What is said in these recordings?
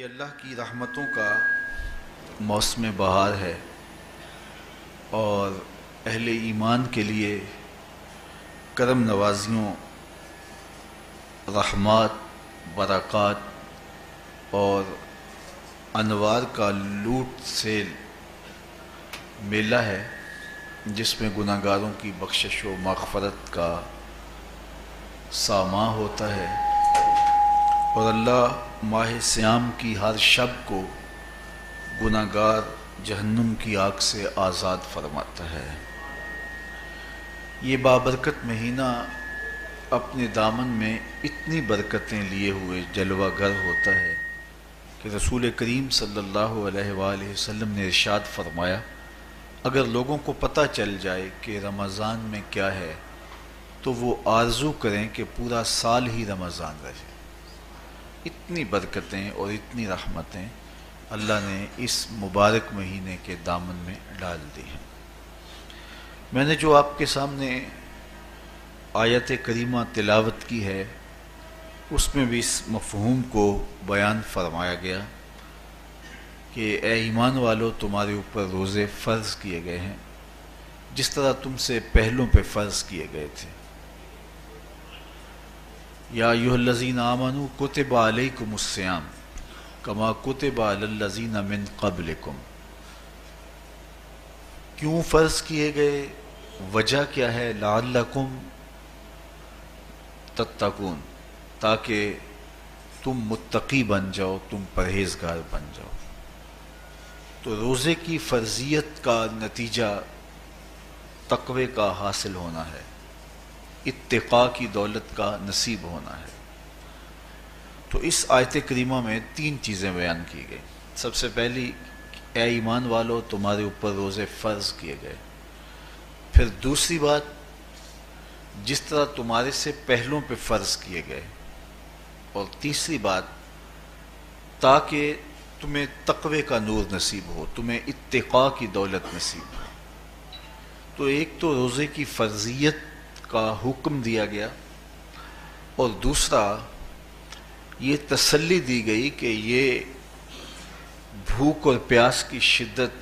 اللہ کی رحمتوں کا موسم بہار ہے اور اہل ایمان کے لیے کرم نوازیوں، رحمات، برکات اور انوار کا لوٹ سے میلہ ہے، جس میں گناہ گاروں کی بخشش و مغفرت کا ساماں ہوتا ہے، اور اللہ ماہ صیام کی ہر شب کو گناہ گار جہنم کی آگ سے آزاد فرماتا ہے۔ یہ بابرکت مہینہ اپنے دامن میں اتنی برکتیں لیے ہوئے جلوہ گر ہوتا ہے کہ رسول کریم صلی اللہ علیہ وآلہ وسلم نے ارشاد فرمایا، اگر لوگوں کو پتہ چل جائے کہ رمضان میں کیا ہے تو وہ آرزو کریں کہ پورا سال ہی رمضان رہے۔ اتنی برکتیں اور اتنی رحمتیں اللہ نے اس مبارک مہینے کے دامن میں ڈال دی ہیں۔ میں نے جو آپ کے سامنے آیت کریمہ تلاوت کی ہے، اس میں بھی اس مفہوم کو بیان فرمایا گیا کہ اے ایمان والو، تمہارے اوپر روزے فرض کیے گئے ہیں جس طرح تم سے پہلوں پہ فرض کیے گئے تھے۔ یا ایھا الذین آمنوا کتب علیکم الصیام کما کتب علی الذین من قبلکم۔ کیوں فرض کیے گئے؟ وجہ کیا ہے؟ لعلکم تتقون، تاکہ تم متقی بن جاؤ، تم پرہیزگار بن جاؤ۔ تو روزے کی فرضیت کا نتیجہ تقوی کا حاصل ہونا ہے، اتقاء کی دولت کا نصیب ہونا ہے۔ تو اس آیت کریمہ میں تین چیزیں بیان کی گئی۔ سب سے پہلی، اے ایمان والو، تمہارے اوپر روزے فرض کیے گئے۔ پھر دوسری بات، جس طرح تمہارے سے پہلوں پہ فرض کیے گئے۔ اور تیسری بات، تاکہ تمہیں تقوی کا نور نصیب ہو، تمہیں اتقاء کی دولت نصیب ہو۔ تو ایک تو روزے کی فرضیت کا حکم دیا گیا، اور دوسرا یہ تسلی دی گئی کہ یہ بھوک اور پیاس کی شدت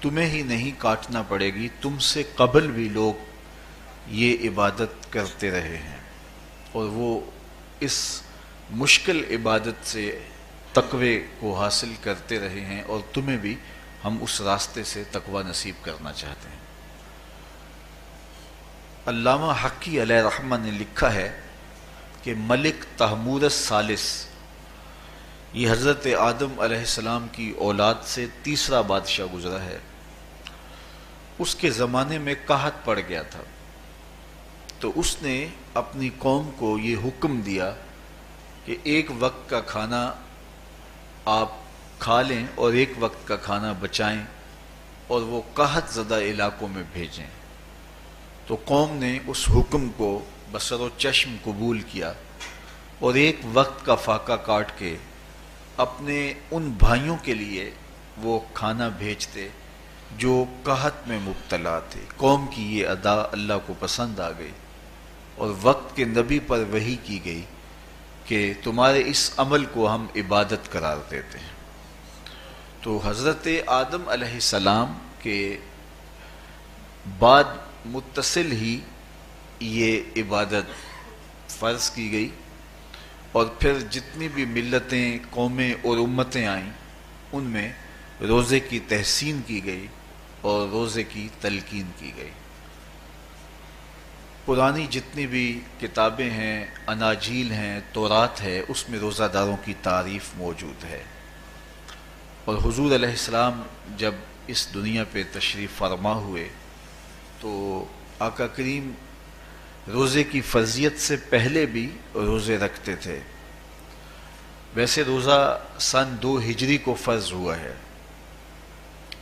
تمہیں ہی نہیں کاٹنا پڑے گی، تم سے قبل بھی لوگ یہ عبادت کرتے رہے ہیں، اور وہ اس مشکل عبادت سے تقوی کو حاصل کرتے رہے ہیں، اور تمہیں بھی ہم اس راستے سے تقوی نصیب کرنا چاہتے ہیں۔ علامہ حقی علیہ رحمہ نے لکھا ہے کہ ملک تحمور الثالث، یہ حضرت آدم علیہ السلام کی اولاد سے تیسرا بادشاہ گزرا ہے، اس کے زمانے میں قحط پڑ گیا تھا، تو اس نے اپنی قوم کو یہ حکم دیا کہ ایک وقت کا کھانا آپ کھا لیں اور ایک وقت کا کھانا بچائیں، اور وہ قحط زدہ علاقوں میں بھیجیں۔ تو قوم نے اس حکم کو بصر و چشم قبول کیا، اور ایک وقت کا فاقہ کاٹ کے اپنے ان بھائیوں کے لیے وہ کھانا بھیجتے جو قحط میں مبتلا تھے۔ قوم کی یہ ادا اللہ کو پسند آ گئی، اور وقت کے نبی پر وحی کی گئی کہ تمہارے اس عمل کو ہم عبادت قرار دیتے ہیں۔ تو حضرت آدم علیہ السلام کے بعد متصل ہی یہ عبادت فرض کی گئی، اور پھر جتنی بھی ملتیں، قومیں اور امتیں آئیں، ان میں روزے کی تحسین کی گئی اور روزے کی تلقین کی گئی۔ پرانی جتنی بھی کتابیں ہیں، اناجیل ہیں، تورات ہے، اس میں روزہ داروں کی تعریف موجود ہے۔ اور حضور علیہ السلام جب اس دنیا پہ تشریف فرما ہوئے تو آقا کریم روزے کی فرضیت سے پہلے بھی روزے رکھتے تھے۔ ویسے روزہ سن 2 ہجری کو فرض ہوا ہے،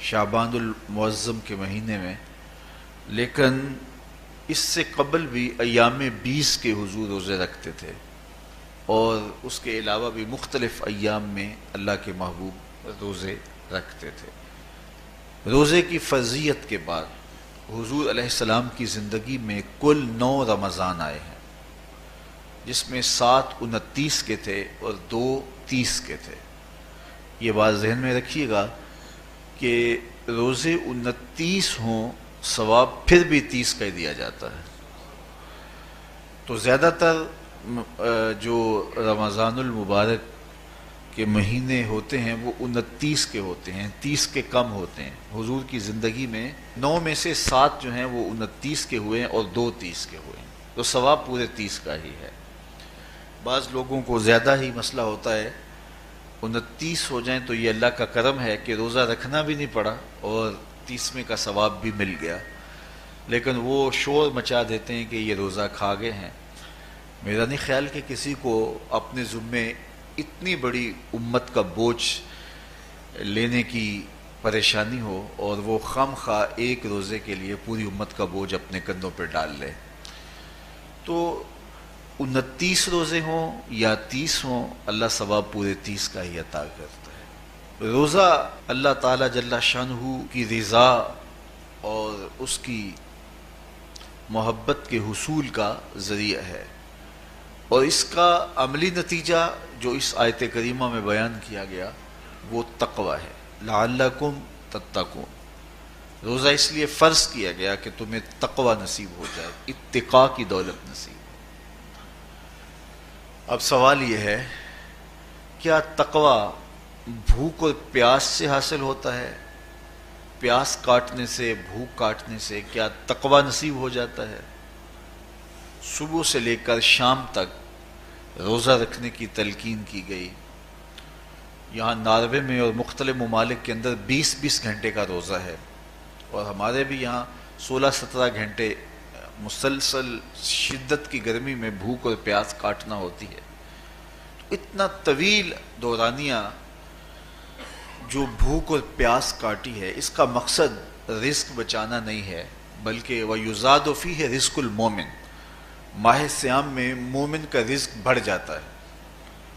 شعبان المعظم کے مہینے میں، لیکن اس سے قبل بھی ایام 20 کے حضور روزے رکھتے تھے، اور اس کے علاوہ بھی مختلف ایام میں اللہ کے محبوب روزے رکھتے تھے۔ روزے کی فرضیت کے بعد حضور علیہ السلام کی زندگی میں کل 9 رمضان آئے ہیں، جس میں 7 29 کے تھے اور 2 30 کے تھے۔ یہ بات ذہن میں رکھیے گا کہ روزے 29 ہوں ثواب پھر بھی 30 کا ہی دیا جاتا ہے. تو زیادہ تر جو رمضان المبارک کے مہینے ہوتے ہیں وہ 29 کے ہوتے ہیں، 30 کے کم ہوتے ہیں. حضور کی زندگی میں 9 میں سے 7 جو ہیں وہ 29 کے ہوئے ہیں اور 2 30 کے ہوئے ہیں، تو ثواب پورے 30 کا ہی ہے. بعض لوگوں کو زیادہ ہی مسئلہ ہوتا ہے، 29 ہو جائیں تو یہ اللہ کا کرم ہے کہ روزہ رکھنا بھی نہیں پڑا اور 30ویں کا ثواب بھی مل گیا، لیکن وہ شور مچا دیتے ہیں کہ یہ روزہ کھا گئے ہیں. میرا نہیں خیال کہ کسی کو اپنے ذمے اتنی بڑی امت کا بوجھ لینے کی پریشانی ہو اور وہ خام خواہ ایک روزے کے لیے پوری امت کا بوجھ اپنے کندھوں پہ ڈال لے. تو 29 روزے ہوں یا 30 ہوں، اللہ ثواب پورے 30 کا ہی عطا کرتا ہے. روزہ اللہ تعالیٰ جل شانہ کی رضا اور اس کی محبت کے حصول کا ذریعہ ہے، اور اس کا عملی نتیجہ جو اس آیت کریمہ میں بیان کیا گیا وہ تقوی ہے. لعلکم تتقون، روزہ اس لیے فرض کیا گیا کہ تمہیں تقوی نصیب ہو جائے، اتقاء کی دولت نصیب. اب سوال یہ ہے، کیا تقوی بھوک اور پیاس سے حاصل ہوتا ہے؟ پیاس کاٹنے سے، بھوک کاٹنے سے کیا تقوی نصیب ہو جاتا ہے؟ صبح سے لے کر شام تک روزہ رکھنے کی تلقین کی گئی. یہاں ناروے میں اور مختلف ممالک کے اندر 20 گھنٹے کا روزہ ہے، اور ہمارے بھی یہاں 16-17 گھنٹے مسلسل شدت کی گرمی میں بھوک اور پیاس کاٹنا ہوتی ہے. تو اتنا طویل دورانیہ جو بھوک اور پیاس کاٹی ہے، اس کا مقصد رزق بچانا نہیں ہے، بلکہ وَيُزَادُ فِيهِ رِزْقُ الْمُؤْمِنِ، ماہ سیام میں مومن کا رزق بڑھ جاتا ہے.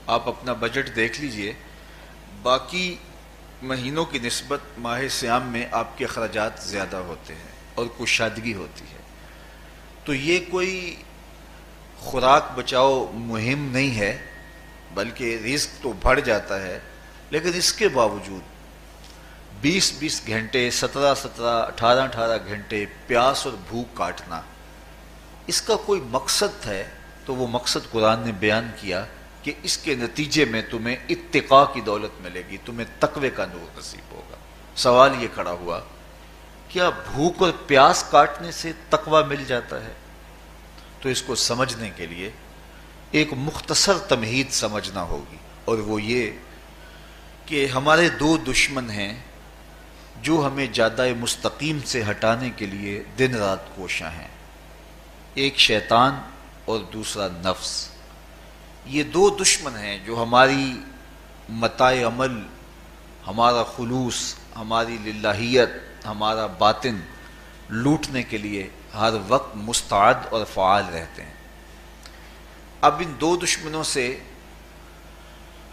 آپ اپنا بجٹ دیکھ لیجئے، باقی مہینوں کی نسبت ماہ سیام میں آپ کے اخراجات زیادہ ہوتے ہیں اور کشادگی ہوتی ہے. تو یہ کوئی خوراک بچاؤ مہم نہیں ہے، بلکہ رزق تو بڑھ جاتا ہے، لیکن اس کے باوجود 20 گھنٹے، 17 18 گھنٹے پیاس اور بھوک کاٹنا، اس کا کوئی مقصد ہے تو وہ مقصد قرآن نے بیان کیا کہ اس کے نتیجے میں تمہیں اتقاء کی دولت ملے گی، تمہیں تقوی کا نور نصیب ہوگا. سوال یہ کھڑا ہوا، کیا بھوک اور پیاس کاٹنے سے تقوی مل جاتا ہے؟ تو اس کو سمجھنے کے لیے ایک مختصر تمہید سمجھنا ہوگی، اور وہ یہ کہ ہمارے 2 دشمن ہیں جو ہمیں جادہ مستقیم سے ہٹانے کے لیے دن رات کوشاں ہیں. ایک شیطان اور دوسرا نفس. یہ 2 دشمن ہیں جو ہماری متاع عمل، ہمارا خلوص، ہماری للہیت، ہمارا باطن لوٹنے کے لیے ہر وقت مستعد اور فعال رہتے ہیں. اب ان 2 دشمنوں سے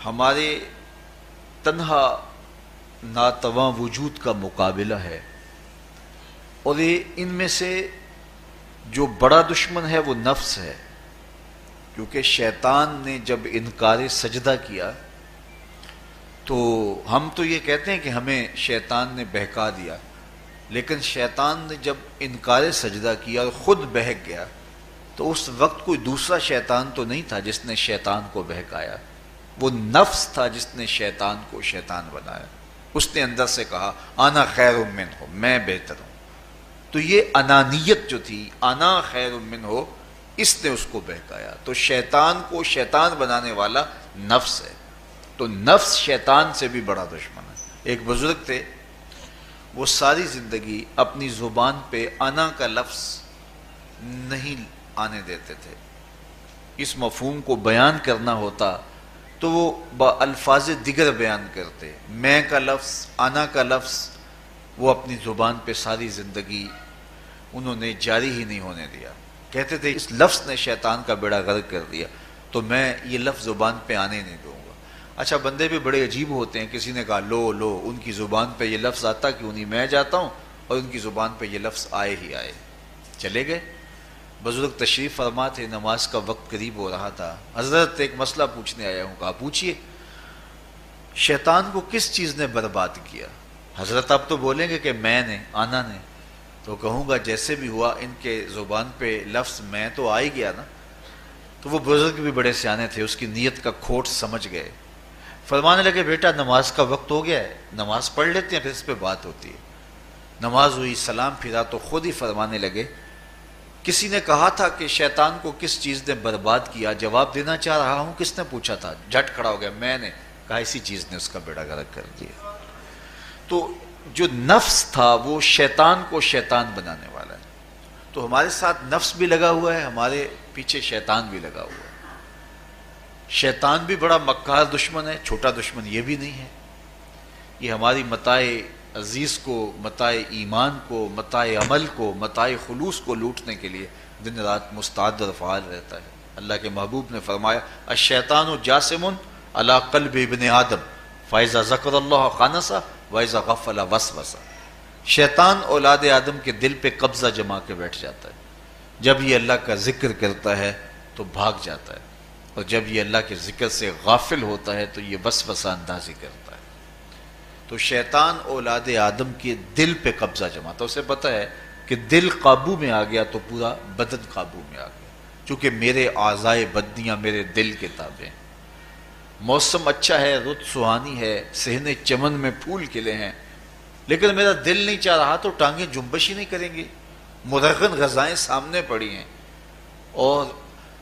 ہمارے تنہا ناتواں وجود کا مقابلہ ہے، اور ان میں سے جو بڑا دشمن ہے وہ نفس ہے، کیونکہ شیطان نے جب انکار سجدہ کیا تو ہم تو یہ کہتے ہیں کہ ہمیں شیطان نے بہکا دیا، لیکن شیطان نے جب انکار سجدہ کیا اور خود بہک گیا تو اس وقت کوئی دوسرا شیطان تو نہیں تھا جس نے شیطان کو بہکایا، وہ نفس تھا جس نے شیطان کو شیطان بنایا. اس نے اندر سے کہا انا خیر منہ، میں بہتر ہوں. تو یہ انانیت جو تھی، انا خیر منہ، اس نے اس کو بہکایا. تو شیطان کو شیطان بنانے والا نفس ہے، تو نفس شیطان سے بھی بڑا دشمن ہے. ایک بزرگ تھے، وہ ساری زندگی اپنی زبان پہ انا کا لفظ نہیں آنے دیتے تھے. اس مفہوم کو بیان کرنا ہوتا تو وہ با الفاظ دیگر بیان کرتے. میں کا لفظ، انا کا لفظ وہ اپنی زبان پہ ساری زندگی انہوں نے جاری ہی نہیں ہونے دیا. کہتے تھے اس لفظ نے شیطان کا بیڑا غرق کر دیا، تو میں یہ لفظ زبان پہ آنے نہیں دوں گا. اچھا، بندے بھی بڑے عجیب ہوتے ہیں. کسی نے کہا لو ان کی زبان پہ یہ لفظ آتا کیوں نہیں، میں جاتا ہوں اور ان کی زبان پہ یہ لفظ آئے ہی آئے. چلے گئے. بزرگ تشریف فرما تھے، نماز کا وقت قریب ہو رہا تھا. حضرت ایک مسئلہ پوچھنے آیا ہوں. کہا پوچھئے. شیطان کو کس چیز نے برباد کیا؟ حضرت آپ تو بولیں گے کہ میں نے، آنا نے، تو کہوں گا جیسے بھی ہوا ان کے زبان پہ لفظ میں تو آ ہی گیا نا. تو وہ بزرگ بھی بڑے سیانے تھے، اس کی نیت کا کھوٹ سمجھ گئے. فرمانے لگے بیٹا نماز کا وقت ہو گیا ہے، نماز پڑھ لیتے ہیں پھر اس پہ بات ہوتی ہے. نماز ہوئی، سلام پھرا تو خود ہی فرمانے لگے کسی نے کہا تھا کہ شیطان کو کس چیز نے برباد کیا، جواب دینا چاہ رہا ہوں. کس نے پوچھا تھا؟ جھٹ کھڑا ہو گیا، میں نے. کہا اسی چیز نے اس کا بیڑا غرق کر دیا. تو جو نفس تھا وہ شیطان کو شیطان بنانے والا ہے. تو ہمارے ساتھ نفس بھی لگا ہوا ہے، ہمارے پیچھے شیطان بھی لگا ہوا ہے. شیطان بھی بڑا مکار دشمن ہے، چھوٹا دشمن یہ بھی نہیں ہے. یہ ہماری متاع عزیز کو، متاع ایمان کو، متاع عمل کو، متاع خلوص کو لوٹنے کے لیے دن رات مستعد اور فعال رہتا ہے. اللہ کے محبوب نے فرمایا الشیطان جاسم علی قلب ابن آدم فاذا ذکر اللہ خانسہ واذا غفل وسوسہ. شیطان اولاد آدم کے دل پہ قبضہ جما کے بیٹھ جاتا ہے. جب یہ اللہ کا ذکر کرتا ہے تو بھاگ جاتا ہے، اور جب یہ اللہ کے ذکر سے غافل ہوتا ہے تو یہ وسوسہ اندازی کرتا ہے. تو شیطان اولاد آدم کے دل پہ قبضہ جماتا ہے. اسے پتہ ہے کہ دل قابو میں آ گیا تو پورا بدن قابو میں آ گیا، چونکہ میرے اعضائے بدنیاں میرے دل کے تابع ہیں. موسم اچھا ہے، رت سہانی ہے، صحن چمن میں پھول کھلے ہیں، لیکن میرا دل نہیں چاہ رہا تو ٹانگیں جنبش ہی نہیں کریں گی. مرغن غذائیں سامنے پڑی ہیں اور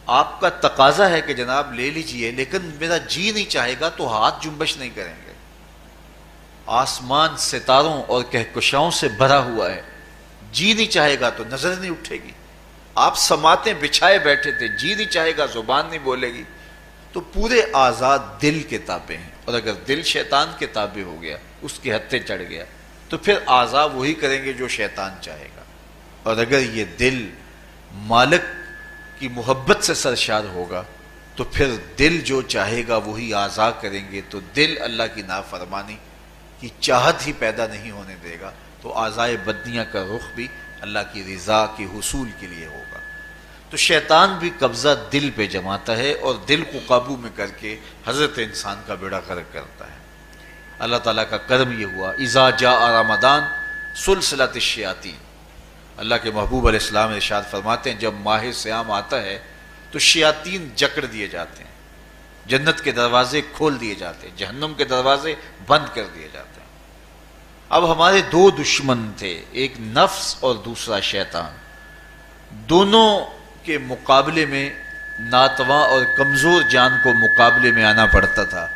آپ کا تقاضا ہے کہ جناب لے لیجئے، لیکن میرا جی نہیں چاہے گا تو ہاتھ جنبش نہیں کریں گے. آسمان ستاروں اور کہکشاؤں سے بھرا ہوا ہے، جی نہیں چاہے گا تو نظر نہیں اٹھے گی. آپ سماعتیں بچھائے بیٹھے تھے، جی نہیں چاہے گا زبان نہیں بولے گی. تو پورے آزاد دل کے تابع ہیں، اور اگر دل شیطان کے تابع ہو گیا، اس کے ہتھے چڑھ گیا، تو پھر اعضاء وہی کریں گے جو شیطان چاہے گا. اور اگر یہ دل مالک کی محبت سے سرشار ہوگا تو پھر دل جو چاہے گا وہی اعضاء کریں گے. تو دل اللہ کی نافرمانی کی چاہت ہی پیدا نہیں ہونے دے گا، تو اعضائے بدنیاں کا رخ بھی اللہ کی رضا کے حصول کے لیے ہوگا. تو شیطان بھی قبضہ دل پہ جماتا ہے اور دل کو قابو میں کر کے حضرت انسان کا بیڑا غرق کرتا ہے. اللہ تعالیٰ کا کرم یہ ہوا اذا جاء رمضان سلسلۃ الشیاطین. اللہ کے محبوب علیہ السلام ارشاد فرماتے ہیں جب ماہ صیام آتا ہے تو شیاطین جکڑ دیے جاتے ہیں، جنت کے دروازے کھول دیے جاتے ہیں، جہنم کے دروازے بند کر دیے جاتے ہیں. اب ہمارے دو دشمن تھے، ایک نفس اور دوسرا شیطان. دونوں کے مقابلے میں ناتواں اور کمزور جان کو مقابلے میں آنا پڑتا تھا.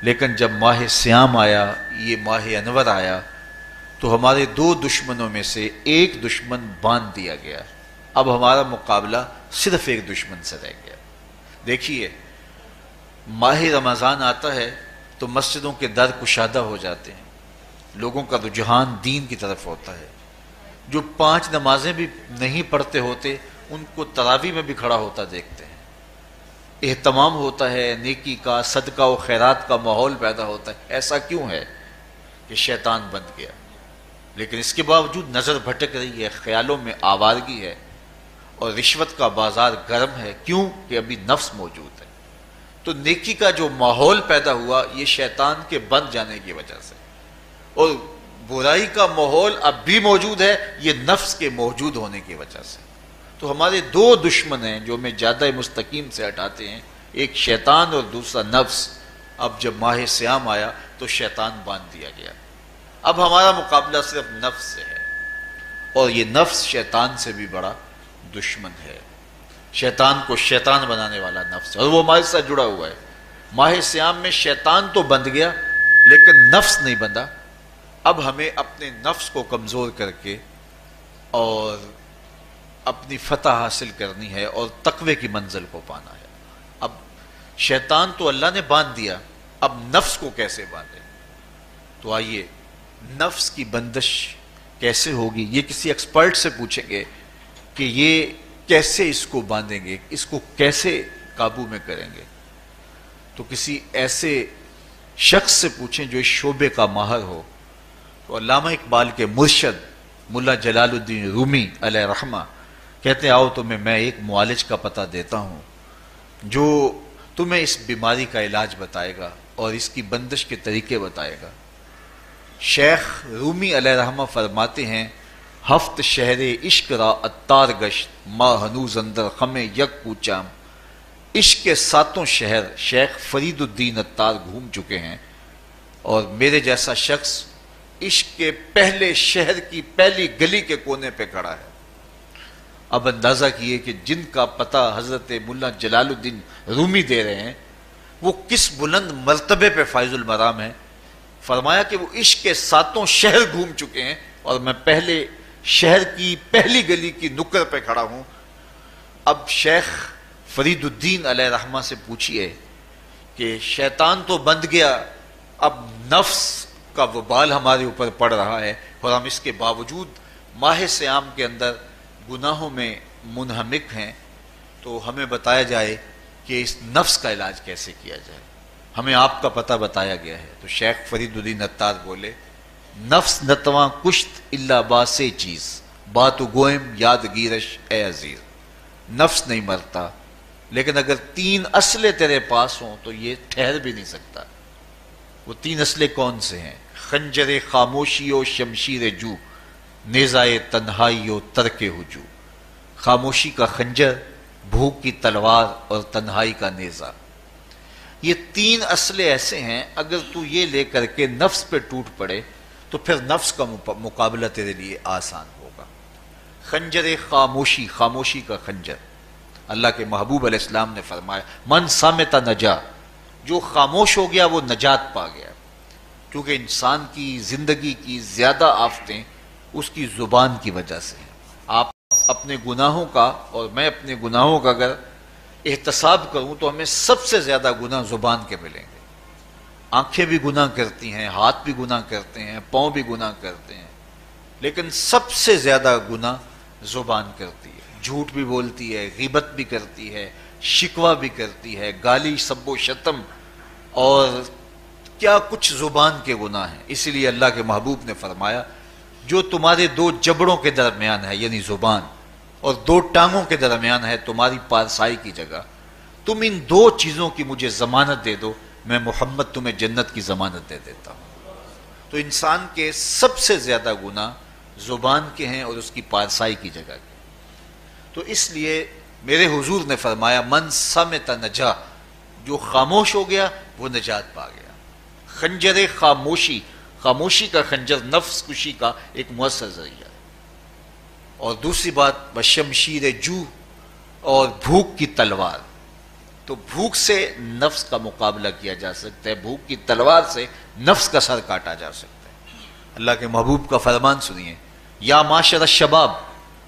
لیکن جب ماہ صیام آیا، یہ ماہ انور آیا، تو ہمارے دو دشمنوں میں سے ایک دشمن باندھ دیا گیا. اب ہمارا مقابلہ صرف ایک دشمن سے رہ گیا. دیکھیے ماہ رمضان آتا ہے تو مسجدوں کے در کشادہ ہو جاتے ہیں، لوگوں کا رجحان دین کی طرف ہوتا ہے. جو 5 نمازیں بھی نہیں پڑھتے ہوتے ان کو تراویح میں بھی کھڑا ہوتا دیکھتے ہیں. اہتمام ہوتا ہے، نیکی کا، صدقہ و خیرات کا ماحول پیدا ہوتا ہے. ایسا کیوں ہے؟ کہ شیطان بند گیا. لیکن اس کے باوجود نظر بھٹک رہی ہے، خیالوں میں آوارگی ہے، اور رشوت کا بازار گرم ہے. کیوں؟ کہ ابھی نفس موجود ہے. تو نیکی کا جو ماحول پیدا ہوا یہ شیطان کے بند جانے کی وجہ سے، اور برائی کا ماحول اب بھی موجود ہے یہ نفس کے موجود ہونے کی وجہ سے. تو ہمارے دو دشمن ہیں جو ہمیں زیادہ مستقیم سے ہٹاتے ہیں، ایک شیطان اور دوسرا نفس. اب جب ماہ صیام آیا تو شیطان باندھ دیا گیا. اب ہمارا مقابلہ صرف نفس سے ہے، اور یہ نفس شیطان سے بھی بڑا دشمن ہے. شیطان کو شیطان بنانے والا نفس ہے، اور وہ ہمارے ساتھ جڑا ہوا ہے. ماہ صیام میں شیطان تو بند گیا لیکن نفس نہیں بندھا. اب ہمیں اپنے نفس کو کمزور کر کے اور اپنی فتح حاصل کرنی ہے اور تقوی کی منزل کو پانا ہے. اب شیطان تو اللہ نے باندھ دیا، اب نفس کو کیسے باندھیں؟ تو آئیے نفس کی بندش کیسے ہوگی یہ کسی ایکسپرٹ سے پوچھیں گے کہ یہ کیسے اس کو باندھیں گے، اس کو کیسے قابو میں کریں گے. تو کسی ایسے شخص سے پوچھیں جو اس شعبے کا ماہر ہو. تو علامہ اقبال کے مرشد ملا جلال الدین رومی علیہ رحمہ کہتے ہیں آؤ تمہیں میں ایک معالج کا پتہ دیتا ہوں جو تمہیں اس بیماری کا علاج بتائے گا. اور اس کی بندش کے طریقے بتائے گا۔ شیخ رومی علیہ رحمہ فرماتے ہیں ہفت شہر عشق را اتار گشت ما ہنوز اندر خم یک کوچام۔ عشق کے 7 شہر شیخ فرید الدین اتار گھوم چکے ہیں، اور میرے جیسا شخص عشق کے پہلے شہر کی پہلی گلی کے کونے پہ کھڑا ہے۔ اب اندازہ کیے کہ جن کا پتہ حضرت ملا جلال الدین رومی دے رہے ہیں وہ کس بلند مرتبے پہ فائز المرام ہے۔ فرمایا کہ وہ عشق کے 7 شہر گھوم چکے ہیں اور میں پہلے شہر کی پہلی گلی کی نکر پہ کھڑا ہوں۔ اب شیخ فرید الدین علیہ رحمہ سے پوچھئے کہ شیطان تو بند گیا، اب نفس کا وبال ہمارے اوپر پڑ رہا ہے اور ہم اس کے باوجود ماہ صیام کے اندر گناہوں میں منہمک ہیں، تو ہمیں بتایا جائے کہ اس نفس کا علاج کیسے کیا جائے، ہمیں آپ کا پتہ بتایا گیا ہے۔ تو شیخ فرید الدین اتار بولے نفس نتواں کشت الا باسے چیز بات گوئم یاد گیرش اے عزیز۔ نفس نہیں مرتا، لیکن اگر 3 اسلحے تیرے پاس ہوں تو یہ ٹھہر بھی نہیں سکتا۔ وہ 3 اسلحے کون سے ہیں؟ خنجر خاموشی و شمشیر جو، نیزائے تنہائی و ترک ہجو۔ خاموشی کا خنجر، بھوک کی تلوار اور تنہائی کا نیزہ، یہ 3 اسلحے ایسے ہیں اگر تو یہ لے کر کے نفس پہ ٹوٹ پڑے تو پھر نفس کا مقابلہ تیرے لیے آسان ہوگا۔ خنجر خاموشی، خاموشی کا خنجر، اللہ کے محبوب علیہ السلام نے فرمایا من صامت نجا، جو خاموش ہو گیا وہ نجات پا گیا، کیونکہ انسان کی زندگی کی زیادہ آفتیں اس کی زبان کی وجہ سے ہیں۔ آپ اپنے گناہوں کا اور میں اپنے گناہوں کا اگر احتساب کروں تو ہمیں سب سے زیادہ گناہ زبان کے ملیں گے۔ آنکھیں بھی گناہ کرتی ہیں، ہاتھ بھی گناہ کرتے ہیں، پاؤں بھی گناہ کرتے ہیں، لیکن سب سے زیادہ گناہ زبان کرتی ہے۔ جھوٹ بھی بولتی ہے، غیبت بھی کرتی ہے، شکوہ بھی کرتی ہے، گالی سب و شتم اور کیا کچھ زبان کے گناہ ہیں۔ اسی لیے اللہ کے محبوب نے فرمایا جو تمہارے 2 جبڑوں کے درمیان ہے یعنی زبان اور 2 ٹانگوں کے درمیان ہے تمہاری پارسائی کی جگہ، تم ان 2 چیزوں کی مجھے ضمانت دے دو، میں محمد تمہیں جنت کی ضمانت دے دیتا ہوں۔ تو انسان کے سب سے زیادہ گناہ زبان کے ہیں اور اس کی پارسائی کی جگہ کے۔ تو اس لیے میرے حضور نے فرمایا من صمت نجا، جو خاموش ہو گیا وہ نجات پا گیا۔ خنجر خاموشی، خاموشی کا خنجر نفس کشی کا ایک مؤثر ذریعہ ہے۔ اور دوسری بات بشمشیر جو، اور بھوک کی تلوار، تو بھوک سے نفس کا مقابلہ کیا جا سکتا ہے، بھوک کی تلوار سے نفس کا سر کاٹا جا سکتا ہے۔ اللہ کے محبوب کا فرمان سنیے یا معاشر الشباب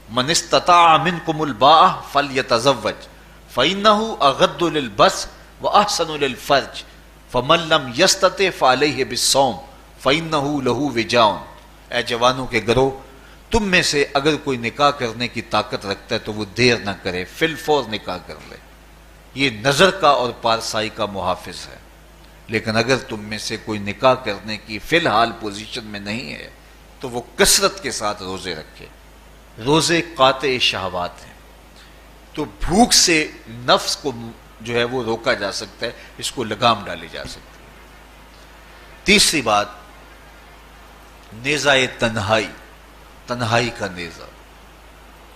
من استطاع منکم الباء فلیتزوج فإنہ اغض للبصر واحسن للفرج فمن لم یستطع فعلیہ بالصوم فإنہ لہ وجاء۔ اے جوانوں کے گروہ، تم میں سے اگر کوئی نکاح کرنے کی طاقت رکھتا ہے تو وہ دیر نہ کرے، فی الفور نکاح کر لے، یہ نظر کا اور پارسائی کا محافظ ہے۔ لیکن اگر تم میں سے کوئی نکاح کرنے کی فی الحال پوزیشن میں نہیں ہے تو وہ کثرت کے ساتھ روزے رکھے۔ روزے قاطع شہوات ہیں، تو بھوک سے نفس کو جو ہے وہ روکا جا سکتا ہے، اس کو لگام ڈالی جا سکتی ہے۔ تیسری بات نیزہ تنہائی، تنہائی کا نیزہ،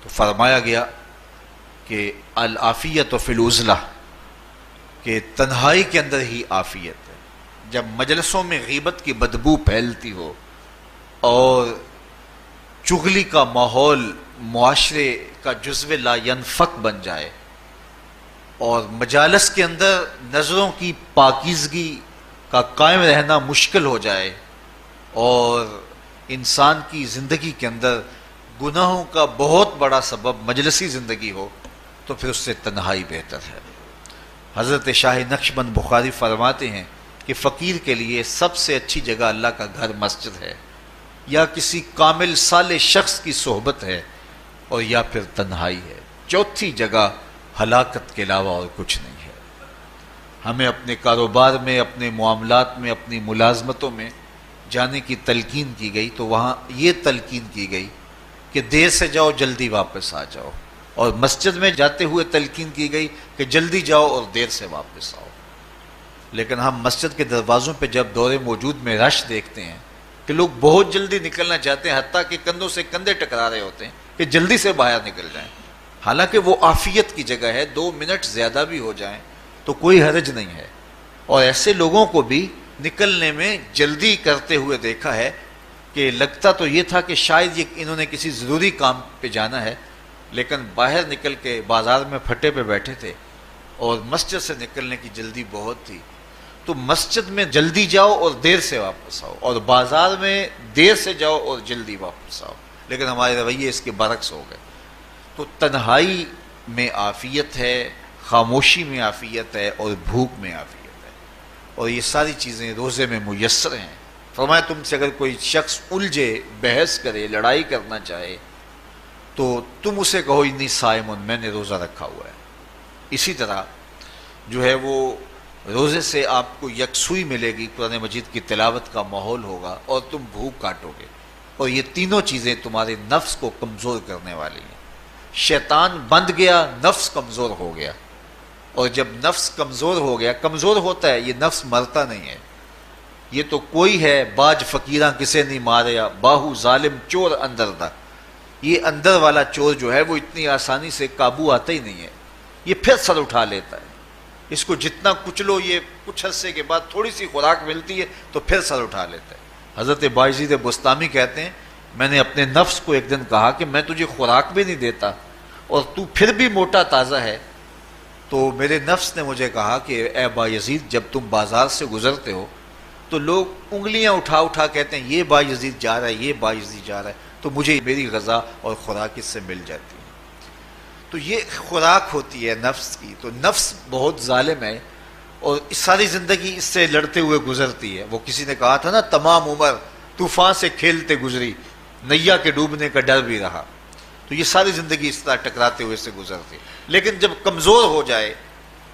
تو فرمایا گیا کہ العافیت فی العزلہ، کہ تنہائی کے اندر ہی عافیت ہے۔ جب مجلسوں میں غیبت کی بدبو پھیلتی ہو اور چغلی کا ماحول معاشرے کا جزو لا ینفک بن جائے اور مجالس کے اندر نظروں کی پاکیزگی کا قائم رہنا مشکل ہو جائے اور انسان کی زندگی کے اندر گناہوں کا بہت بڑا سبب مجلسی زندگی ہو تو پھر اس سے تنہائی بہتر ہے۔ حضرت شاہ نقشبند بخاری فرماتے ہیں کہ فقیر کے لیے سب سے اچھی جگہ اللہ کا گھر مسجد ہے، یا کسی کامل صالح شخص کی صحبت ہے، اور یا پھر تنہائی ہے۔ چوتھی جگہ ہلاکت کے علاوہ اور کچھ نہیں ہے۔ ہمیں اپنے کاروبار میں، اپنے معاملات میں، اپنی ملازمتوں میں جانے کی تلقین کی گئی تو وہاں یہ تلقین کی گئی کہ دیر سے جاؤ جلدی واپس آ جاؤ، اور مسجد میں جاتے ہوئے تلقین کی گئی کہ جلدی جاؤ اور دیر سے واپس آؤ۔ لیکن ہم مسجد کے دروازوں پہ جب دور موجود میں رش دیکھتے ہیں کہ لوگ بہت جلدی نکلنا چاہتے ہیں، حتیٰ کہ کندھوں سے کندھے ٹکرا رہے ہوتے ہیں کہ جلدی سے باہر نکل جائیں، حالانکہ وہ عافیت کی جگہ ہے، 2 منٹ زیادہ بھی ہو جائیں تو کوئی حرج نہیں ہے۔ اور ایسے لوگوں کو بھی نکلنے میں جلدی کرتے ہوئے دیکھا ہے کہ لگتا تو یہ تھا کہ شاید یہ انہوں نے کسی ضروری کام پہ جانا ہے، لیکن باہر نکل کے بازار میں پھٹے پہ بیٹھے تھے اور مسجد سے نکلنے کی جلدی بہت تھی۔ تو مسجد میں جلدی جاؤ اور دیر سے واپس آؤ، اور بازار میں دیر سے جاؤ اور جلدی واپس آؤ، لیکن ہمارے رویے اس کے برعکس ہو گئے۔ تو تنہائی میں عافیت ہے، خاموشی میں عافیت ہے، اور بھوک میں عافیت ہے، اور یہ ساری چیزیں روزے میں میسر ہیں۔ فرمایا تم سے اگر کوئی شخص الجھے، بحث کرے، لڑائی کرنا چاہے تو تم اسے کہو انی صائم، میں نے روزہ رکھا ہوا ہے۔ اسی طرح جو ہے وہ روزے سے آپ کو یکسوئی ملے گی، قرآن مجید کی تلاوت کا ماحول ہوگا، اور تم بھوک کاٹو گے، اور یہ تینوں چیزیں تمہارے نفس کو کمزور کرنے والی ہیں۔ شیطان بند گیا، نفس کمزور ہو گیا، اور جب نفس کمزور ہو گیا، کمزور ہوتا ہے، یہ نفس مرتا نہیں ہے۔ یہ تو کوئی ہے باج فقیراں کسے نہیں ماریا، باہو ظالم چور اندر دا، یہ اندر والا چور جو ہے وہ اتنی آسانی سے قابو آتا ہی نہیں ہے، یہ پھر سر اٹھا لیتا ہے۔ اس کو جتنا کچلو، یہ کچھ عرصے کے بعد تھوڑی سی خوراک ملتی ہے تو پھر سر اٹھا لیتا ہے۔ حضرت بایزید بستامی کہتے ہیں میں نے اپنے نفس کو ایک دن کہا کہ میں تجھے خوراک بھی نہیں دیتا اور تو پھر بھی موٹا تازہ ہے، تو میرے نفس نے مجھے کہا کہ اے بایزید جب تم بازار سے گزرتے ہو تو لوگ انگلیاں اٹھا اٹھا کہتے ہیں یہ بایزید جا رہا ہے، یہ بایزید جا رہا ہے، تو مجھے میری غذا اور خوراک اس سے مل جاتی ہے۔ تو یہ خوراک ہوتی ہے نفس کی۔ تو نفس بہت ظالم ہے اور ساری زندگی اس سے لڑتے ہوئے گزرتی ہے۔ وہ کسی نے کہا تھا نا تمام عمر طوفان سے کھیلتے گزری، نیا کے ڈوبنے کا ڈر بھی رہا۔ تو یہ ساری زندگی اس طرح ٹکراتے ہوئے سے گزرتی ہے، لیکن جب کمزور ہو جائے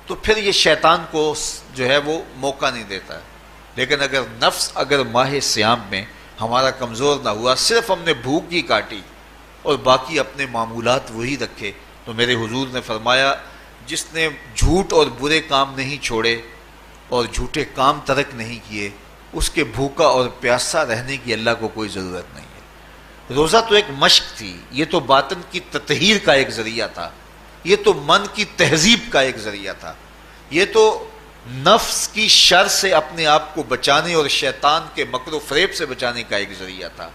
تو پھر یہ شیطان کو جو ہے وہ موقع نہیں دیتا ہے۔ لیکن اگر نفس اگر ماہ صیام میں ہمارا کمزور نہ ہوا، صرف ہم نے بھوک ہی کاٹی اور باقی اپنے معمولات وہی رکھے، تو میرے حضور نے فرمایا جس نے جھوٹ اور برے کام نہیں چھوڑے اور جھوٹے کام ترک نہیں کیے، اس کے بھوکا اور پیاسا رہنے کی اللہ کو کوئی ضرورت نہیں ہے۔ روزہ تو ایک مشق تھی، یہ تو باطن کی تطہیر کا ایک ذریعہ تھا، یہ تو من کی تہذیب کا ایک ذریعہ تھا، یہ تو نفس کی شر سے اپنے آپ کو بچانے اور شیطان کے مکر و فریب سے بچانے کا ایک ذریعہ تھا۔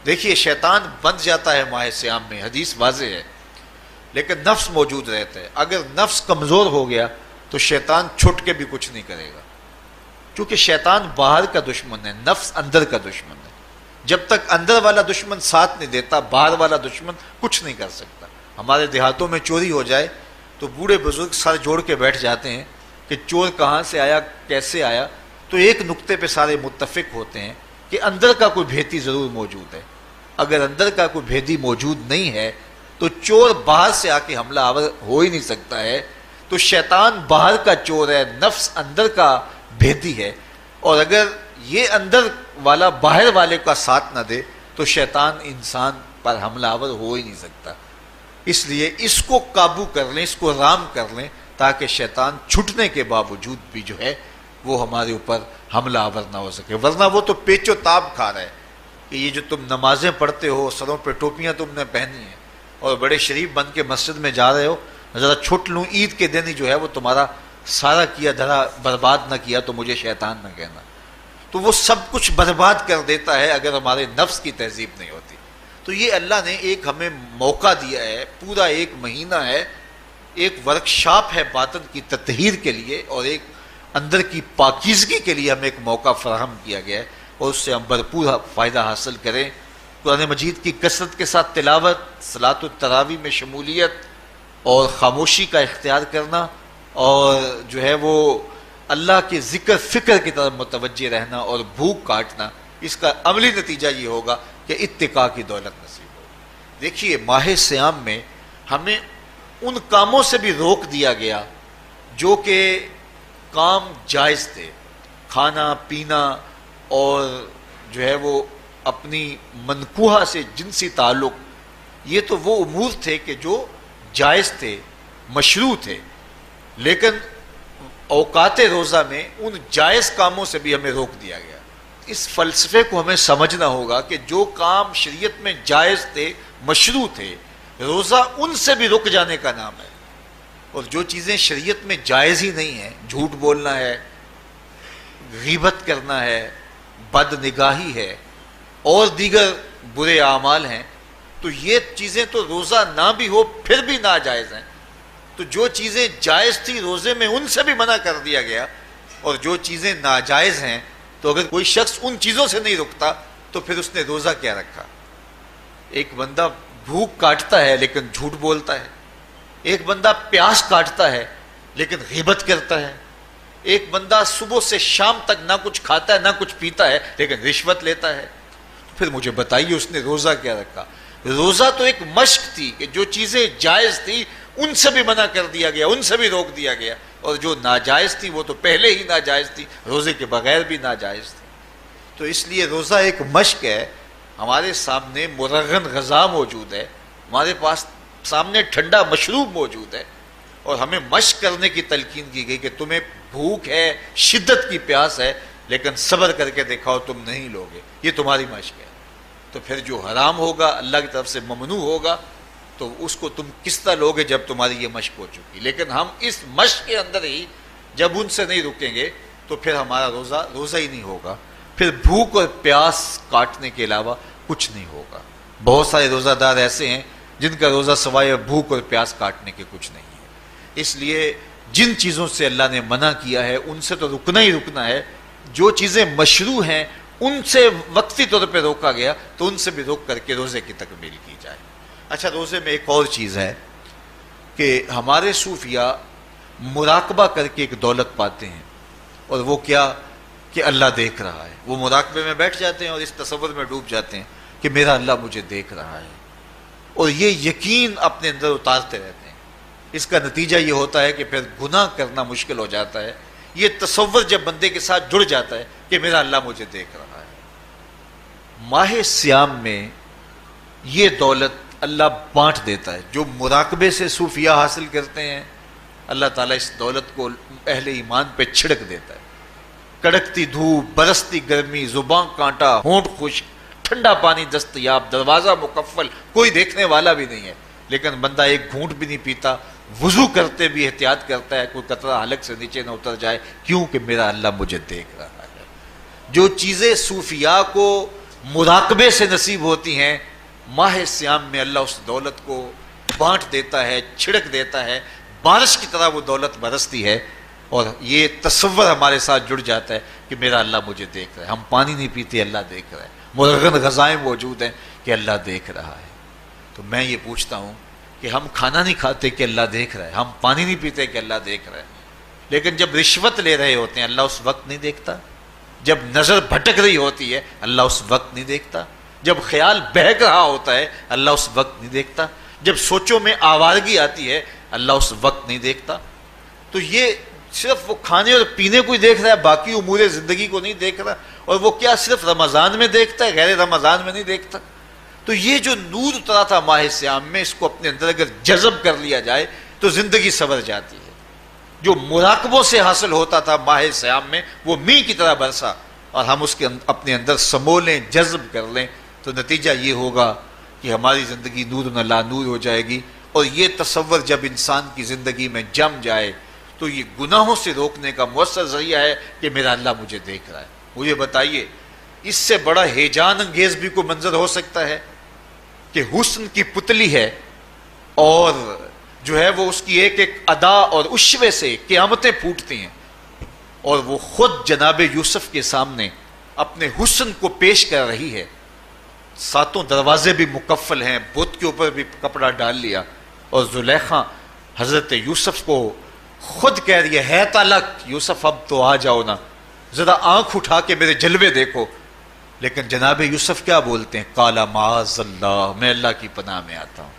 دیکھیے شیطان بند جاتا ہے ماہ صیام میں، حدیث واضح ہے، لیکن نفس موجود رہتا ہے۔ اگر نفس کمزور ہو گیا تو شیطان چھٹ کے بھی کچھ نہیں کرے گا، کیونکہ شیطان باہر کا دشمن ہے، نفس اندر کا دشمن ہے۔ جب تک اندر والا دشمن ساتھ نہیں دیتا، باہر والا دشمن کچھ نہیں کر سکتا۔ ہمارے دیہاتوں میں چوری ہو جائے تو بوڑھے بزرگ سر جوڑ کے بیٹھ جاتے ہیں کہ چور کہاں سے آیا، کیسے آیا، تو ایک نقطے پہ سارے متفق ہوتے ہیں کہ اندر کا کوئی بھیتی ضرور موجود ہے۔ اگر اندر کا کوئی بھیتی موجود نہیں ہے تو چور باہر سے آ کے حملہ آور ہو ہی نہیں سکتا ہے۔ تو شیطان باہر کا چور ہے، نفس اندر کا بھیتی ہے، اور اگر یہ اندر والا باہر والے کا ساتھ نہ دے تو شیطان انسان پر حملہ آور ہو ہی نہیں سکتا۔ اس لیے اس کو قابو کر لیں، اس کو رام کر لیں، تاکہ شیطان چھٹنے کے باوجود بھی جو ہے وہ ہمارے اوپر حملہ آور نہ ہو سکے۔ ورنہ وہ تو پیچ و تاب کھا رہا ہے کہ یہ جو تم نمازیں پڑھتے ہو، سروں پہ ٹوپیاں تم نے پہنی ہیں اور بڑے شریف بن کے مسجد میں جا رہے ہو، ذرا چھٹ لوں عید کے دن ہی جو ہے وہ تمہارا سارا کیا دھرا برباد نہ کیا تو مجھے شیطان نہ کہنا۔ تو وہ سب کچھ برباد کر دیتا ہے اگر ہمارے نفس کی تہذیب نہیں ہوتی۔ تو یہ اللہ نے ایک ہمیں موقع دیا ہے، پورا ایک مہینہ ہے، ایک ورکشاپ ہے باطن کی تطہیر کے لیے اور ایک اندر کی پاکیزگی کے لیے ہمیں ایک موقع فراہم کیا گیا ہے، اور اس سے ہم بھرپور فائدہ حاصل کریں۔ قرآن مجید کی کثرت کے ساتھ تلاوت، صلاۃ التراویح میں شمولیت اور خاموشی کا اختیار کرنا، اور جو ہے وہ اللہ کے ذکر فکر کی طرف متوجہ رہنا اور بھوک کاٹنا، اس کا عملی نتیجہ یہ ہوگا کہ اتقاء کی دولت نصیب ہوگی۔ دیکھیے ماہ صیام میں ہمیں ان کاموں سے بھی روک دیا گیا جو کہ کام جائز تھے، کھانا پینا اور جو ہے وہ اپنی منکوحہ سے جنسی تعلق، یہ تو وہ امور تھے کہ جو جائز تھے، مشروع تھے، لیکن اوقات روزہ میں ان جائز کاموں سے بھی ہمیں روک دیا گیا۔ اس فلسفے کو ہمیں سمجھنا ہوگا کہ جو کام شریعت میں جائز تھے، مشروع تھے، روزہ ان سے بھی رک جانے کا نام ہے، اور جو چیزیں شریعت میں جائز ہی نہیں ہیں، جھوٹ بولنا ہے، غیبت کرنا ہے، بد نگاہی ہے، اور دیگر برے اعمال ہیں، تو یہ چیزیں تو روزہ نہ بھی ہو پھر بھی ناجائز ہیں۔ تو جو چیزیں جائز تھی روزے میں ان سے بھی منع کر دیا گیا، اور جو چیزیں ناجائز ہیں تو اگر کوئی شخص ان چیزوں سے نہیں رکتا تو پھر اس نے روزہ کیا رکھا؟ ایک بندہ بھوک کاٹتا ہے لیکن جھوٹ بولتا ہے، ایک بندہ پیاس کاٹتا ہے لیکن غیبت کرتا ہے، ایک بندہ صبح سے شام تک نہ کچھ کھاتا ہے نہ کچھ پیتا ہے لیکن رشوت لیتا ہے، پھر مجھے بتائیے اس نے روزہ کیا رکھا؟ روزہ تو ایک مشق تھی کہ جو چیزیں جائز تھی ان سے بھی منع کر دیا گیا، ان سے بھی روک دیا گیا، اور جو ناجائز تھی وہ تو پہلے ہی ناجائز تھی، روزے کے بغیر بھی ناجائز تھی۔ تو اس لیے روزہ ایک مشق ہے، ہمارے سامنے مرغن غذا موجود ہے، ہمارے پاس سامنے ٹھنڈا مشروب موجود ہے، اور ہمیں مشق کرنے کی تلقین کی گئی کہ تمہیں بھوک ہے، شدت کی پیاس ہے، لیکن صبر کر کے دکھاؤ تم نہیں لوگے، یہ تمہاری مشق ہے۔ تو پھر جو حرام ہوگا، اللہ کی طرف سے ممنوع ہوگا، تو اس کو تم کس طرح لوگے جب تمہاری یہ مشق ہو چکی؟ لیکن ہم اس مشق کے اندر ہی جب ان سے نہیں رکیں گے تو پھر ہمارا روزہ ہی نہیں ہوگا، پھر بھوک اور پیاس کاٹنے کے علاوہ کچھ نہیں ہوگا۔ بہت سارے روزہ دار ایسے ہیں جن کا روزہ سوائے بھوک اور پیاس کاٹنے کے کچھ نہیں ہے۔ اس لیے جن چیزوں سے اللہ نے منع کیا ہے ان سے تو رکنا ہی رکنا ہے، جو چیزیں مشروع ہیں ان سے وقتی طور پہ روکا گیا تو ان سے بھی روک کر کے روزے کی تکمیل کی جائے۔ اچھا، روزے میں ایک اور چیز ہے کہ ہمارے صوفیاء مراقبہ کر کے ایک دولت پاتے ہیں، اور وہ کیا کہ اللہ دیکھ رہا ہے۔ وہ مراقبے میں بیٹھ جاتے ہیں اور اس تصور میں ڈوب جاتے ہیں کہ میرا اللہ مجھے دیکھ رہا ہے، اور یہ یقین اپنے اندر اتارتے رہتے ہیں۔ اس کا نتیجہ یہ ہوتا ہے کہ پھر گناہ کرنا مشکل ہو جاتا ہے۔ یہ تصور جب بندے کے ساتھ جڑ جاتا ہے کہ میرا اللہ مجھے دیکھ رہا ہے، ماہ سیام میں یہ دولت اللہ بانٹ دیتا ہے۔ جو مراقبے سے صوفیاء حاصل کرتے ہیں، اللہ تعالیٰ اس دولت کو اہل ایمان پہ چھڑک دیتا ہے۔ کڑکتی دھوپ، برستی گرمی، زبان کانٹا، ہونٹ خشک، ٹھنڈا پانی دستیاب، دروازہ مقفل، کوئی دیکھنے والا بھی نہیں ہے، لیکن بندہ ایک گھونٹ بھی نہیں پیتا، وضو کرتے بھی احتیاط کرتا ہے کوئی قطرہ حلق سے نیچے نہ اتر جائے، کیوں کہ میرا اللہ مجھے دیکھ رہا ہے۔ جو چیزیں صوفیاء کو مراقبے سے نصیب ہوتی ہیں، ماہ سیام میں اللہ اس دولت کو بانٹ دیتا ہے، چھڑک دیتا ہے، بارش کی طرح وہ دولت برستی ہے، اور یہ تصور ہمارے ساتھ جڑ جاتا ہے کہ میرا اللہ مجھے دیکھ رہا ہے۔ ہم پانی نہیں پیتے، اللہ دیکھ رہا ہے، مرغن غذائیں موجود ہیں کہ اللہ دیکھ رہا ہے۔ تو میں یہ پوچھتا ہوں کہ ہم کھانا نہیں کھاتے کہ اللہ دیکھ رہا ہے، ہم پانی نہیں پیتے کہ اللہ دیکھ رہا ہے، لیکن جب رشوت لے رہے ہوتے ہیں اللہ اس وقت نہیں دیکھتا؟ جب نظر بھٹک رہی ہوتی ہے اللہ اس وقت نہیں دیکھتا؟ جب خیال بہک رہا ہوتا ہے اللہ اس وقت نہیں دیکھتا؟ جب سوچوں میں آوارگی آتی ہے اللہ اس وقت نہیں دیکھتا؟ تو یہ صرف وہ کھانے اور پینے کو ہی دیکھ رہا ہے، باقی امور زندگی کو نہیں دیکھ رہا، اور وہ کیا صرف رمضان میں دیکھتا ہے، غیر رمضان میں نہیں دیکھتا؟ تو یہ جو نور اترا تھا ماہ سیام میں، اس کو اپنے اندر اگر جذب کر لیا جائے تو زندگی سنور جاتی ہے۔ جو مراقبوں سے حاصل ہوتا تھا ماہ سیام میں، وہ میਂہ کی طرح برسا، اور ہم اس کے اپنے اندر سمو لیں، جذب کر لیں، تو نتیجہ یہ ہوگا کہ ہماری زندگی نور نہ لا نور ہو جائے گی۔ اور یہ تصور جب انسان کی زندگی میں جم جائے تو یہ گناہوں سے روکنے کا مؤثر ذریعہ ہے کہ میرا اللہ مجھے دیکھ رہا ہے۔ مجھے بتائیے اس سے بڑا ہیجان انگیز بھی کوئی منظر ہو سکتا ہے کہ حسن کی پتلی ہے، اور جو ہے وہ اس کی ایک ایک ادا اور اشوے سے قیامتیں پھوٹتی ہیں، اور وہ خود جناب یوسف کے سامنے اپنے حسن کو پیش کر رہی ہے، ساتوں دروازے بھی مکفل ہیں، بت کے اوپر بھی کپڑا ڈال لیا، اور زلیخا حضرت یوسف کو خود کہہ رہی ہے تالک یوسف اب تو آ جاؤ نا، ذرا آنکھ اٹھا کے میرے جلوے دیکھو۔ لیکن جناب یوسف کیا بولتے ہیں؟ قال معاذ اللہ، میں اللہ کی پناہ میں آتا ہوں۔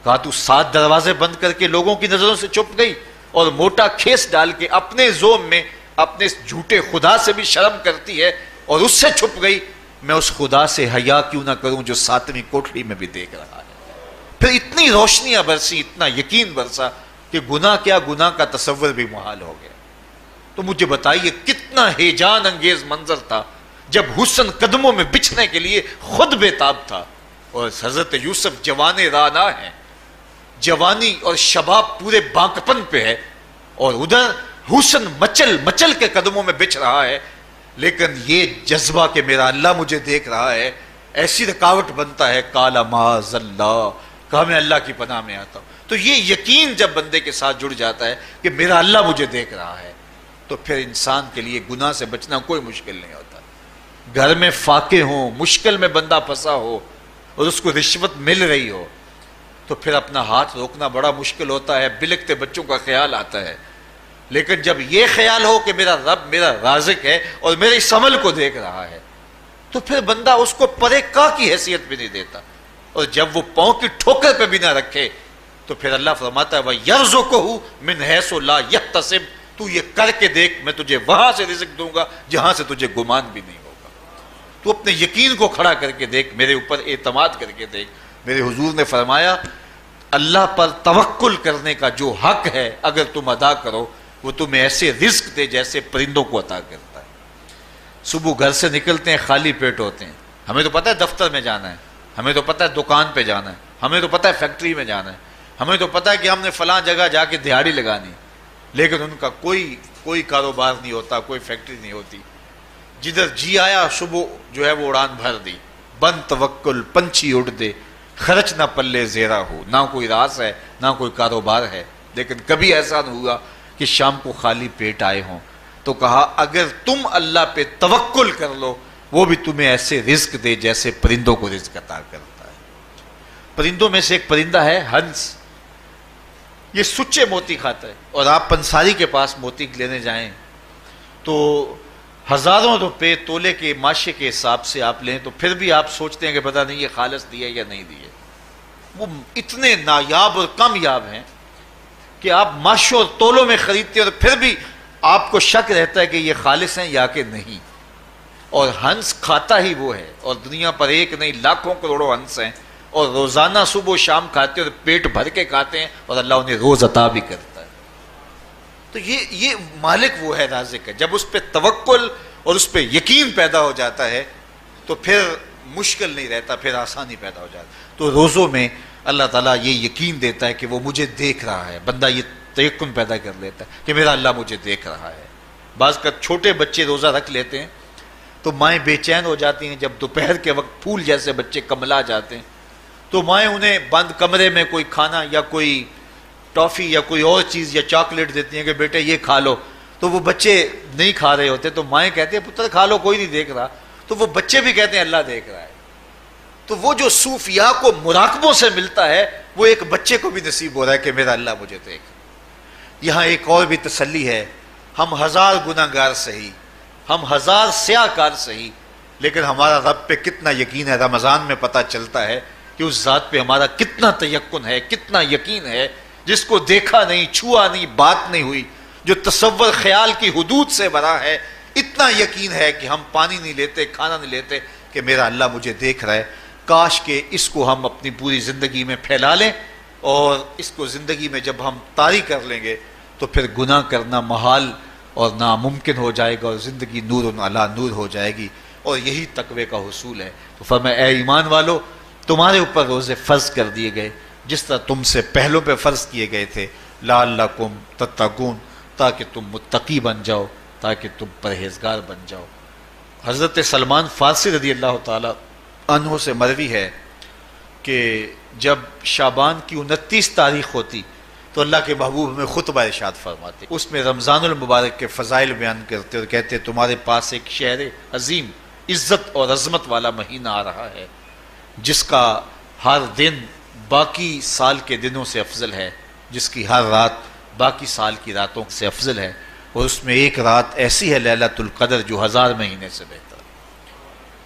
کہا تو 7 دروازے بند کر کے لوگوں کی نظروں سے چھپ گئی، اور موٹا کھیس ڈال کے اپنے زوم میں اپنے جھوٹے خدا سے بھی شرم کرتی ہے اور اس سے چھپ گئی، میں اس خدا سے حیا کیوں نہ کروں جو 7ویں کوٹھڑی میں بھی دیکھ رہا ہے۔ پھر اتنی روشنیاں برسی، اتنا یقین برسا کہ گناہ کیا، گناہ کا تصور بھی محال ہو گیا۔ تو مجھے بتائیے کتنا ہیجان انگیز منظر تھا جب حسن قدموں میں بچھنے کے لیے خود بےتاب تھا، اور حضرت یوسف جوان رانا ہیں، جوانی اور شباب پورے بانکپن پہ ہے، اور ادھر حسن مچل مچل کے قدموں میں بچھ رہا ہے، لیکن یہ جذبہ کہ میرا اللہ مجھے دیکھ رہا ہے ایسی رکاوٹ بنتا ہے، قال معاذ اللہ، کہا میں اللہ کی پناہ میں آتا ہوں۔ تو یہ یقین جب بندے کے ساتھ جڑ جاتا ہے کہ میرا اللہ مجھے دیکھ رہا ہے، تو پھر انسان کے لیے گناہ سے بچنا کوئی مشکل نہیں ہوتا۔ گھر میں فاقے ہوں، مشکل میں بندہ پھنسا ہو اور اس کو رشوت مل رہی ہو، تو پھر اپنا ہاتھ روکنا بڑا مشکل ہوتا ہے، بلکتے بچوں کا خیال آتا ہے۔ لیکن جب یہ خیال ہو کہ میرا رب میرا رازق ہے اور میرے اس عمل کو دیکھ رہا ہے، تو پھر بندہ اس کو پرے کا کی حیثیت بھی نہیں دیتا، اور جب وہ پاؤں کی ٹھوکر پہ بھی نہ رکھے تو پھر اللہ فرماتا ہے وَيَرْزُقُهُ مِنْ حَيْثُ لَا يَحْتَسِبُ، تو یہ کر کے دیکھ میں تجھے وہاں سے رزق دوں گا جہاں سے تجھے گمان بھی نہیں ہوگا۔ تو اپنے یقین کو کھڑا کر کے دیکھ، میرے اوپر اعتماد کر کے دیکھ۔ میرے حضور نے فرمایا اللہ پر توکل کرنے کا جو حق ہے اگر تم ادا کرو، وہ تمہیں ایسے رزق دے جیسے پرندوں کو عطا کرتا ہے۔ صبح گھر سے نکلتے ہیں خالی پیٹ ہوتے ہیں، ہمیں تو پتہ ہے دفتر میں جانا ہے، ہمیں تو پتہ ہے دکان پہ جانا ہے، ہمیں تو پتہ ہے فیکٹری میں جانا ہے، ہمیں تو پتہ ہے کہ ہم نے فلاں جگہ جا کے دہاڑی لگانی، لیکن ان کا کوئی کاروبار نہیں ہوتا، کوئی فیکٹری نہیں ہوتی۔ جدھر جی آیا صبح جو ہے وہ اڑان بھر دی، بن توکل پنچھی اڑ دے، خرچ نہ پلے زیرہ ہو، نہ کوئی راس ہے نہ کوئی کاروبار ہے، لیکن کبھی ایسا نہ ہوا کہ شام کو خالی پیٹ آئے ہوں۔ تو کہا اگر تم اللہ پہ توکل کر لو، وہ بھی تمہیں ایسے رزق دے جیسے پرندوں کو رزق عطا کرتا ہے۔ پرندوں میں سے ایک پرندہ ہے ہنس، یہ سچے موتی کھاتا ہے، اور آپ پنساری کے پاس موتی لینے جائیں تو ہزاروں روپے تولے کے ماشے کے حساب سے آپ لیں تو پھر بھی آپ سوچتے ہیں کہ پتہ نہیں یہ خالص دیے یا نہیں دیے۔ وہ اتنے نایاب اور کامیاب ہیں کہ آپ ماشوں اور تولوں میں خریدتے ہیں اور پھر بھی آپ کو شک رہتا ہے کہ یہ خالص ہیں یا کہ نہیں۔ اور ہنس کھاتا ہی وہ ہے، اور دنیا پر ایک نہیں لاکھوں کروڑوں ہنس ہیں، اور روزانہ صبح و شام کھاتے ہیں اور پیٹ بھر کے کھاتے ہیں، اور اللہ انہیں روز عطا بھی کرتا ہے۔ تو یہ مالک وہ ہے، رازق ہے۔ جب اس پہ توکل اور اس پہ یقین پیدا ہو جاتا ہے تو پھر مشکل نہیں رہتا، پھر آسانی پیدا ہو جاتا ہے۔ تو روزوں میں اللہ تعالیٰ یہ یقین دیتا ہے کہ وہ مجھے دیکھ رہا ہے، بندہ یہ تیقن پیدا کر لیتا ہے کہ میرا اللہ مجھے دیکھ رہا ہے۔ بعض کا چھوٹے بچے روزہ رکھ لیتے ہیں تو مائیں بے چین ہو جاتی ہیں، جب دوپہر کے وقت پھول جیسے بچے کملا جاتے ہیں تو مائیں انہیں بند کمرے میں کوئی کھانا یا کوئی ٹافی یا کوئی اور چیز یا چاکلیٹ دیتی ہیں کہ بیٹے یہ کھا لو، تو وہ بچے نہیں کھا رہے ہوتے تو مائیں کہتے ہیں پتر کھا لو کوئی نہیں دیکھ رہا، تو وہ بچے بھی کہتے ہیں اللہ دیکھ رہا ہے۔ تو وہ جو صوفیاء کو مراقبوں سے ملتا ہے وہ ایک بچے کو بھی نصیب ہو رہا ہے کہ میرا اللہ مجھے دیکھ۔ یہاں ایک اور بھی تسلی ہے، ہم ہزار گناہ گار سہی، ہم ہزار سیاہ کار سہی، لیکن ہمارا رب پہ کتنا یقین ہے رمضان میں پتہ چلتا ہے کہ اس ذات پہ ہمارا کتنا تیقن ہے، کتنا یقین ہے، جس کو دیکھا نہیں، چھوا نہیں، بات نہیں ہوئی، جو تصور خیال کی حدود سے بھرا ہے، اتنا یقین ہے کہ ہم پانی نہیں لیتے، کھانا نہیں لیتے کہ میرا اللہ مجھے دیکھ رہا ہے۔ کاش کہ اس کو ہم اپنی پوری زندگی میں پھیلا لیں، اور اس کو زندگی میں جب ہم طاری کر لیں گے تو پھر گناہ کرنا محال اور ناممکن ہو جائے گا، اور زندگی نور علی نور ہو جائے گی، اور یہی تقوی کا حصول ہے۔ تو فرمایا اے ایمان والو، تمہارے اوپر روزے فرض کر دیے گئے جس طرح تم سے پہلوں پہ فرض کیے گئے تھے، لعلکم تتقون، تاکہ تم متقی بن جاؤ، تاکہ تم پرہیزگار بن جاؤ۔ حضرت سلمان فارسی رضی اللہ تعالی عنہ سے مروی ہے کہ جب شعبان کی 29 تاریخ ہوتی تو اللہ کے محبوب ہمیں خطبہ ارشاد فرماتے، اس میں رمضان المبارک کے فضائل بیان کرتے اور کہتے تمہارے پاس ایک شہر عظیم عزت اور عظمت والا مہینہ آ رہا ہے، جس کا ہر دن باقی سال کے دنوں سے افضل ہے، جس کی ہر رات باقی سال کی راتوں سے افضل ہے، اور اس میں ایک رات ایسی ہے لیلۃ القدر جو 1000 مہینے سے بہتر۔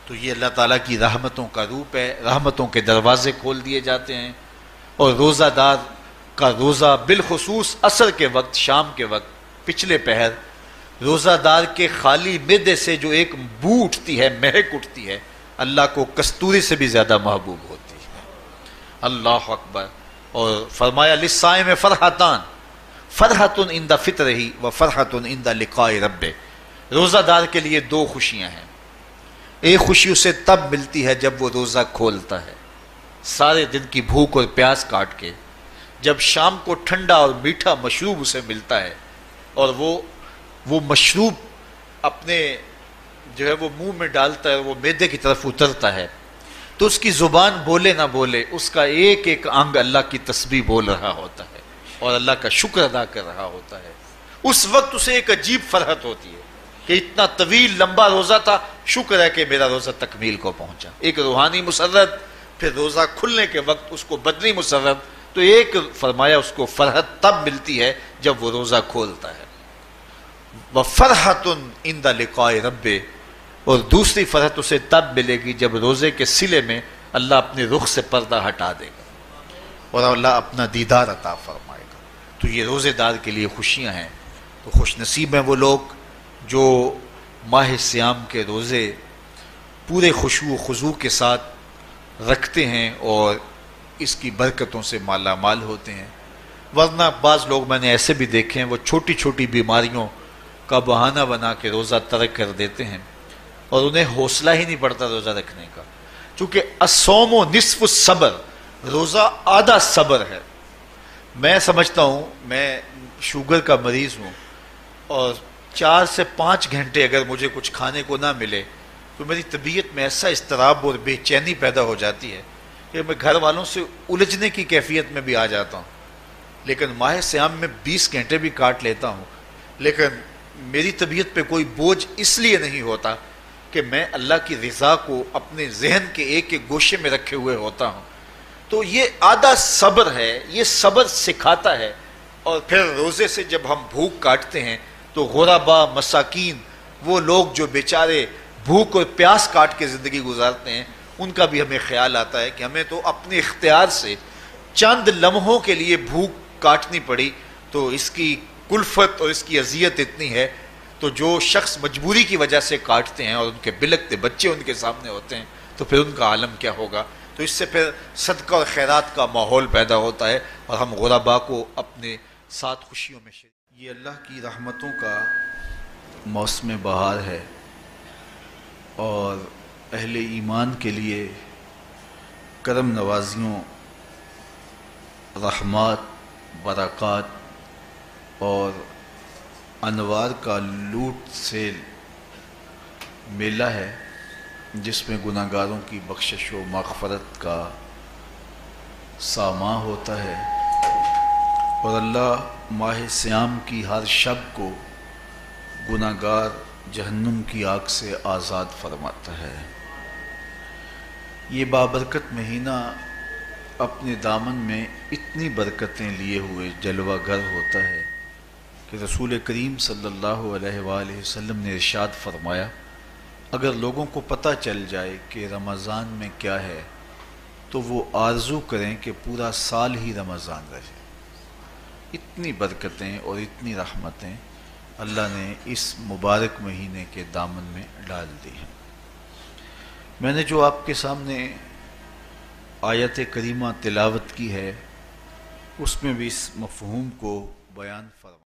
تو یہ اللہ تعالیٰ کی رحمتوں کا روپ ہے، رحمتوں کے دروازے کھول دیے جاتے ہیں، اور روزہ دار کا روزہ بالخصوص عصر کے وقت، شام کے وقت، پچھلے پہر، روزہ دار کے خالی معدے سے جو ایک بو اٹھتی ہے، مہک اٹھتی ہے، اللہ کو کستوری سے بھی زیادہ محبوب ہوتی ہے۔ اللہ اکبر۔ اور فرمایا للصائم فرحتان، فرحتن عند فطرہ و فرحتن عند لقاء ربہ، روزہ دار کے لیے دو خوشیاں ہیں۔ ایک خوشی اسے تب ملتی ہے جب وہ روزہ کھولتا ہے سارے دن کی بھوک اور پیاس کاٹ کے، جب شام کو ٹھنڈا اور میٹھا مشروب اسے ملتا ہے اور وہ مشروب اپنے جو ہے وہ منہ میں ڈالتا ہے، وہ معدے کی طرف اترتا ہے، تو اس کی زبان بولے نہ بولے اس کا ایک ایک انگ اللہ کی تسبیح بول رہا ہوتا ہے اور اللہ کا شکر ادا کر رہا ہوتا ہے۔ اس وقت اسے ایک عجیب فرحت ہوتی ہے کہ اتنا طویل لمبا روزہ تھا، شکر ہے کہ میرا روزہ تکمیل کو پہنچا۔ ایک روحانی مسرت، پھر روزہ کھلنے کے وقت اس کو بدنی مسرت، تو ایک فرمایا اس کو فرحت تب ملتی ہے جب وہ روزہ کھولتا ہے۔ وَفَرْحَةٌ عِنْدَ لِقَاءِ رَبِّهِ، اور دوسری فرحت اسے تب ملے گی جب روزے کے صلے میں اللہ اپنے رخ سے پردہ ہٹا دے گا اور اللہ اپنا دیدار عطا فرمائے گا۔ تو یہ روزے دار کے لیے خوشیاں ہیں۔ تو خوش نصیب ہیں وہ لوگ جو ماہ صیام کے روزے پورے خشوع و خضوع کے ساتھ رکھتے ہیں اور اس کی برکتوں سے مالا مال ہوتے ہیں۔ ورنہ بعض لوگ میں نے ایسے بھی دیکھے ہیں، وہ چھوٹی چھوٹی بیماریوں کا بہانہ بنا کے روزہ ترک کر دیتے ہیں اور انہیں حوصلہ ہی نہیں پڑتا روزہ رکھنے کا، چونکہ الصوم نصف الصبر، روزہ آدھا صبر ہے۔ میں سمجھتا ہوں، میں شوگر کا مریض ہوں اور 4 سے 5 گھنٹے اگر مجھے کچھ کھانے کو نہ ملے تو میری طبیعت میں ایسا اضطراب اور بے چینی پیدا ہو جاتی ہے کہ میں گھر والوں سے الجھنے کی کیفیت میں بھی آ جاتا ہوں۔ لیکن ماہ صیام میں 20 گھنٹے بھی کاٹ لیتا ہوں، لیکن میری طبیعت پہ کوئی بوجھ اس لیے نہیں ہوتا کہ میں اللہ کی رضا کو اپنے ذہن کے ایک ایک گوشے میں رکھے ہوئے ہوتا ہوں۔ تو یہ آدھا صبر ہے، یہ صبر سکھاتا ہے۔ اور پھر روزے سے جب ہم بھوک کاٹتے ہیں تو غربا، مساکین، وہ لوگ جو بیچارے بھوک اور پیاس کاٹ کے زندگی گزارتے ہیں، ان کا بھی ہمیں خیال آتا ہے کہ ہمیں تو اپنے اختیار سے چند لمحوں کے لیے بھوک کاٹنی پڑی، تو اس کی کلفت اور اس کی اذیت اتنی ہے۔ تو جو شخص مجبوری کی وجہ سے کاٹتے ہیں اور ان کے بلکتے بچے ان کے سامنے ہوتے ہیں تو پھر ان کا عالم کیا ہوگا۔ تو اس سے پھر صدقہ اور خیرات کا ماحول پیدا ہوتا ہے اور ہم غربا کو اپنے ساتھ خوشیوں میں شریک۔ یہ اللہ کی رحمتوں کا موسم بہار ہے اور اہل ایمان کے لیے کرم نوازیوں، رحمات، برکات اور انوار کا لوٹ سے میلہ ہے، جس میں گناہ گاروں کی بخشش و مغفرت کا ساماں ہوتا ہے اور اللہ ماہ صیام کی ہر شب کو گناہ گار جہنم کی آگ سے آزاد فرماتا ہے۔ یہ بابرکت مہینہ اپنے دامن میں اتنی برکتیں لیے ہوئے جلوہ گر ہوتا ہے کہ رسول کریم صلی اللہ علیہ وآلہ وسلم نے ارشاد فرمایا، اگر لوگوں کو پتہ چل جائے کہ رمضان میں کیا ہے تو وہ آرزو کریں کہ پورا سال ہی رمضان رہے۔ اتنی برکتیں اور اتنی رحمتیں اللہ نے اس مبارک مہینے کے دامن میں ڈال دی ہیں۔ میں نے جو آپ کے سامنے آیت کریمہ تلاوت کی ہے، اس میں بھی اس مفہوم کو بیان فرمایا۔